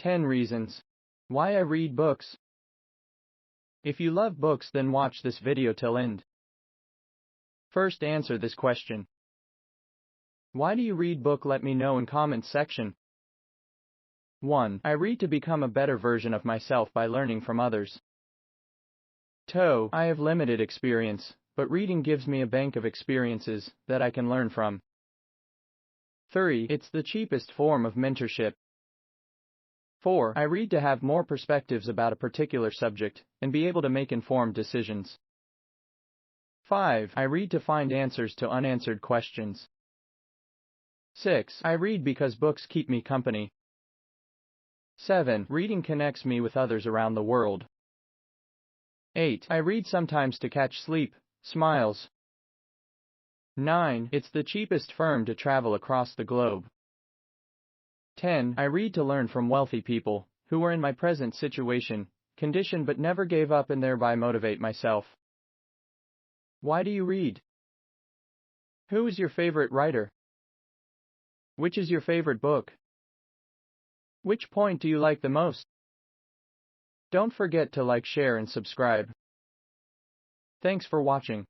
10 reasons why I read books. If you love books, then watch this video till end. First, answer this question. Why do you read book? Let me know in comments section. 1. I read to become a better version of myself by learning from others. 2. I have limited experience, but reading gives me a bank of experiences that I can learn from. 3. It's the cheapest form of mentorship. 4. I read to have more perspectives about a particular subject and be able to make informed decisions. 5. I read to find answers to unanswered questions. 6. I read because books keep me company. 7. Reading connects me with others around the world. 8. I read sometimes to catch sleep, smiles. 9. It's the cheapest form to travel across the globe. 10. I read to learn from wealthy people who are in my present situation, condition but never gave up and thereby motivate myself. Why do you read? Who is your favorite writer? Which is your favorite book? Which point do you like the most? Don't forget to like, share and subscribe. Thanks for watching.